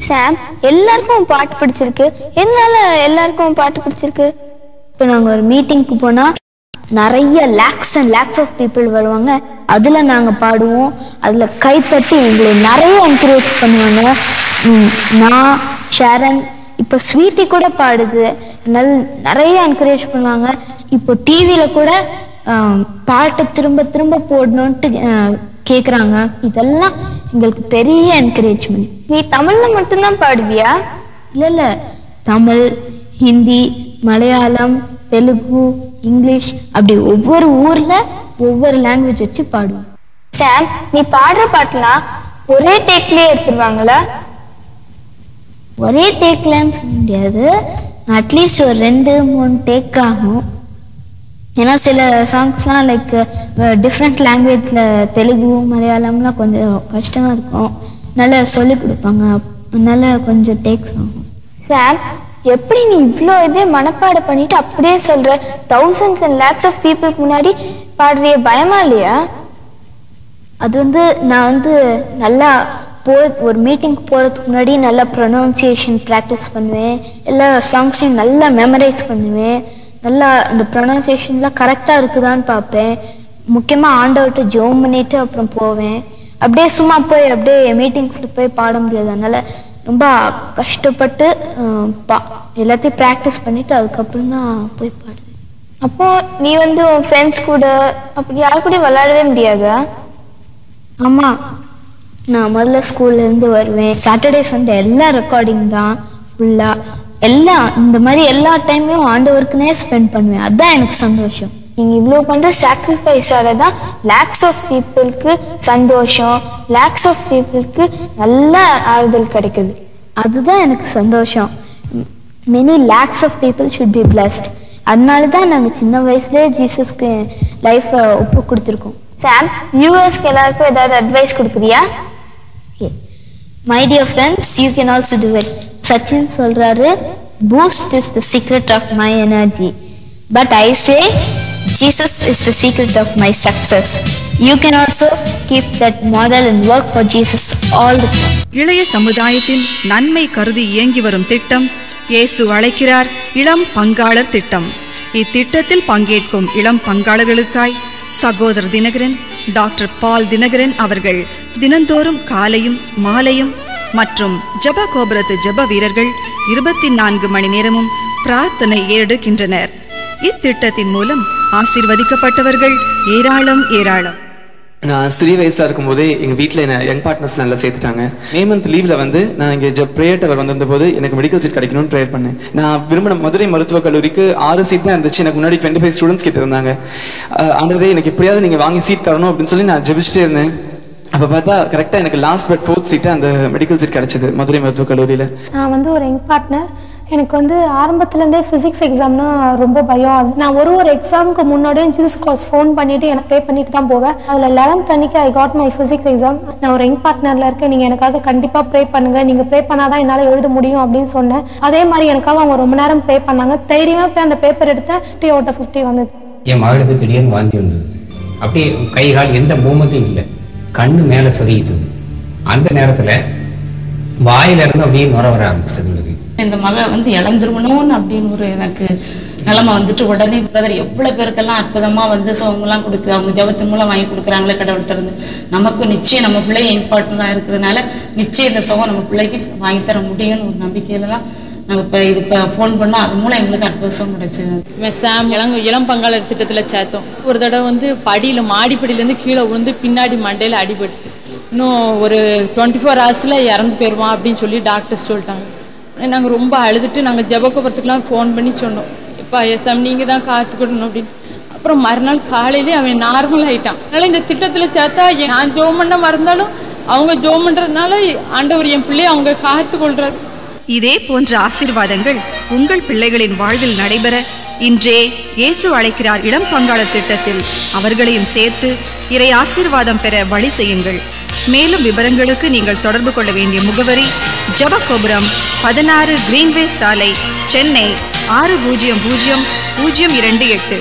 சாம், எல்லாருக்கும் பாட்டு பிடிச்சிருக்கு. என்னால எல்லாருக்கும் பாட்டு பிடிச்சிருக்கு? இப்போ நாங்கள் ஒரு மீட்டிங்க்கு போனால் நிறைய lakhs and lakhs of people வருவாங்க. அதில் நாங்கள் பாடுவோம். அதில் கைத்தட்டி எங்களை நிறைய என்கரேஜ் பண்ணுவாங்க. நான் ஷேரன், இப்போ ஸ்வீட்டி கூட பாடுது, நிறைய என்கரேஜ் பண்ணுவாங்க. இப்போ டிவியில் கூட பாட்டை திரும்ப திரும்ப போடணுன்ட்டு கேட்குறாங்க. இதெல்லாம் எங்களுக்கு பெரிய என்கரேஜ்மெண்ட். நீ தமிழ்ல மட்டும்தான் பாடுவியா? இல்லை, தமிழ், ஹிந்தி, மலையாளம், தெலுங்கு, இங்கிலீஷ், அப்படி ஒவ்வொரு ஊர்ல ஒவ்வொரு லாங்குவேஜ் வச்சு பாடுவோம். சாம், நீ பாடுற பாட்டுலாம் ஒரே டேக்லயே எடுத்துருவாங்களா? ஒரே டேக்லன்னு சொல்ல முடியாது, அட்லீஸ்ட் ஒரு 2-3 டேக் ஆகும். ஏன்னா சில சாங்ஸ்லாம் லைக் டிஃப்ரெண்ட் லாங்குவேஜ்ல தெலுங்கு, மலையாளம்லாம் கொஞ்சம் கஷ்டமா இருக்கும். நல்லா சொல்லி கொடுப்பாங்க, அதனால கொஞ்சம் டேக்ஸ் ஆகும். சாம், எப்படி நீ இவ்வளோ இதே மனப்பாடம் பண்ணிட்டு அப்படியே சொல்ற? thousands and lakhs of people முன்னாடி பாடுறிய, பயமா இல்லையா? அது நான் நல்லா ஒரு மீட்டிங் போகிறதுக்கு முன்னாடி நல்லா ப்ரொனவுன்சியேஷன் ப்ராக்டிஸ் பண்ணுவேன். எல்லா சாங்ஸையும் நல்லா மெமரைஸ் பண்ணுவேன். நல்லா இந்த ப்ரொனவுன்சியேஷன்லாம் கரெக்டாக இருக்குதான்னு பார்ப்பேன். முக்கியமாக ஆண்டவர்கிட்ட ஜெபம் பண்ணிட்டு அப்புறம் போவேன். அப்படியே சும்மா போய் அப்படியே மீட்டிங்ஸில் போய் பாட முடியாது. அதனால ரொம்ப கஷ்டப்பட்டு எல்லாத்தையும் ப்ராக்டிஸ் பண்ணிட்டு அதுக்கப்புறம் தான் போய் பாடுவேன். அப்போ நீ உன் ஃப்ரெண்ட்ஸ் கூட அப்படி யாரு கூட விளையாடவே முடியாதா? ஆமாம், நான் முதல்ல ஸ்கூல்லேருந்து வருவேன். சாட்டர்டே சண்டே எல்லாம் ரெக்கார்டிங் தான் ஃபுல்லாக. எல்லாம் இந்த மாதிரி எல்லா டைமையும் ஆண்டவருக்குன்னே ஸ்பெண்ட் பண்ணுவேன். அதுதான் எனக்கு சந்தோஷம். நீங்க இவ்வளோ பண்ற சாக்ரிஃபைஸால தான் லேக்ஸ் ஆஃப் பீப்புளுக்கு சந்தோஷம், லேக்ஸ் ஆஃப் பீப்புளுக்கு நல்ல ஆறுதல் கிடைக்குது. அதுதான் எனக்கு சந்தோஷம். Many lakhs of people should be blessed. அதனால தான் நாங்கள் சின்ன வயசுலேயே ஜீசஸ்க்கு லைஃப்பை ஒப்பு கொடுத்துருக்கோம். சாம், வியூவர்ஸ்க்கு எல்லாருக்கும் ஏதாவது அட்வைஸ் கொடுக்குறியா? My dear friends, you can also do it. Sachin சொல்றாரு, boost is the secret of my energy, but I say Jesus is the secret of my success. You can also keep that model and work for Jesus all the time. இளைய சமுதாயத்தின் நன்மை கருதி இயங்கி வரும் திட்டம் இயேசு அழைக்கிறார் இளம் பங்காளர் திட்டம். இத்திட்டத்தில் பங்கேற்கும் இளம் பங்காளர்களுக்காய் சகோதரர் தினகரன், டாக்டர் பால் தினகரன் அவர்கள் தினந்தோறும் காலையும் மாலையும் மற்றும் ஜப கோபுரத்து ஜப வீரர்கள் 24 மணி நேரமும் பிரார்த்தனை ஏறெடுக்கின்றனர். இத்திட்டத்தின் மூலம் ஆசீர்வதிக்கப்பட்டவர்கள் ஏராளம் ஏராளம். நான் சிறிய வயசா இருக்கும் போதே எங்க வீட்டுல என்ன யங் பார்ட்னர்ஸ் நல்லா சேர்த்துட்டாங்க. மே மந்த் லீவ்ல வந்து நான் இங்க பிரேயர் டவர் வந்திருந்த போது எனக்கு மெடிக்கல் சீட் கிடைக்கணும்னு ப்ரேயர் பண்ணேன். நான் விரும்பின மதுரை மருத்துவக் கல்லூரிக்கு 6 சீட் தான் இருந்துச்சு. எனக்கு முன்னாடி 25 ஸ்டூடெண்ட்ஸ் கிட்ட இருந்தாங்க. ஆண்டவரே எனக்கு எப்படியாவது நீங்க வாங்கி சீட் தரணும் அப்படின்னு சொல்லி நான் ஜெபிச்சுட்டே இருந்தேன். அப்ப பார்த்தா கரெக்டா எனக்கு லாஸ்ட் பட் 4th சீட் அந்த மெடிக்கல் சீட் கிடைச்சது மதுரை மருத்துவக் கல்லூரியில. நான் வந்து ஒரு யங் பார்ட்னர். எனக்கு வந்து ஆரம்பத்துலேருந்தே ஃபிசிக்ஸ் எக்ஸாம்னா ரொம்ப பயம். நான் ஒரு எக்ஸாமுக்கு முன்னாடியும் ஜீசஸ் கால்ஸ் ஃபோன் பண்ணிட்டு எனக்கு ப்ரே பண்ணிட்டு தான் போவேன். அதில் 11th அன்னைக்கு I got my physics exam. நான் ஒரு யங் பார்ட்னரில் இருக்கேன், நீங்கள் எனக்காக கண்டிப்பாக ப்ரே பண்ணுங்க, நீங்கள் ப்ரே பண்ணாதான் என்னால் எழுத முடியும் அப்படின்னு சொன்னேன். அதே மாதிரி எனக்காக அவங்க ரொம்ப நேரம் ப்ரே பண்ணாங்க. தைரியமாக போய் அந்த பேப்பர் எடுத்தேன். 50 out of 50 வந்தது. என் மகளுக்கு திடீர்னு வாந்தி வந்தது. அப்படியே கை கால் எந்த மூமெண்ட்டும் இல்லை, கண்ணு மேலே சொருகிட்டு. அந்த நேரத்தில் வாயிலிருந்து அப்படியே நுர வர ஆரம்பிச்சிட்டது. இந்த மகள் வந்து இழந்துருவணும்னு அப்படின்னு ஒரு எனக்கு நிலைமை வந்துட்டு உடனே பிரதர் எவ்வளவு பேருக்கெல்லாம் அற்புதமா வந்து சோகங்கள்லாம் கொடுக்கு அவங்க ஜபத்தின் மூலம் வாங்கி கொடுக்குறாங்களே கடவுள்கிட்ட இருந்து. நமக்கு நிச்சயம் நம்ம பிள்ளை இம்பார்ட்டண்டா இருக்கிறதுனால நிச்சயம் இந்த சோகம் நம்ம பிள்ளைக்கு வாங்கி தர முடியும்னு ஒரு நம்பிக்கையில தான் நாங்க இப்ப போன் பண்ணோம். அது மூலம் எங்களுக்கு அற்புதம் கிடைச்சது. சாம் இளம் பங்காளர் திட்டத்துல சேர்த்தோம். ஒரு தடவை வந்து படியில மாடிப்படியில இருந்து கீழே விழுந்து பின்னாடி மண்டையில அடிபட்டு இன்னும் ஒரு 24 hours இறந்து போயிடுவான் அப்படின்னு சொல்லி டாக்டர்ஸ் சொல்லிட்டாங்க. நாங்கள் ரொம்ப அழுதுட்டு நாங்கள் ஜபக்கோபுரத்துக்குலாம் ஃபோன் பண்ணி சொன்னோம், இப்போ எஸ்எம் நீங்கள் தான் காத்துக்கிடணும் அப்படின்னு. அப்புறம் மறுநாள் காலையிலே அவன் நார்மல் ஆகிட்டான். அதனால் இந்த திட்டத்தில் சேர்த்தா நான் ஜோம் பண்ண மறந்தாலும் அவங்க ஜோம் பண்ணுறதுனால ஆண்டவர் என் பிள்ளையை அவங்க காத்து கொள்றாரு. இதே போன்ற ஆசீர்வாதங்கள் உங்கள் பிள்ளைகளின் வாழ்வில் நடைபெற இன்றே இயேசு அழைக்கிறார் இளம் பங்காளர் திட்டத்தில் அவர்களையும் சேர்த்து இறை ஆசீர்வாதம் பெற வழி செய்யுங்கள். மேலும் விவரங்களுக்கு நீங்கள் தொடர்பு கொள்ள வேண்டிய முகவரி ஜபகோபுரம் 16 கிரீன்வே சாலை, சென்னை 600028.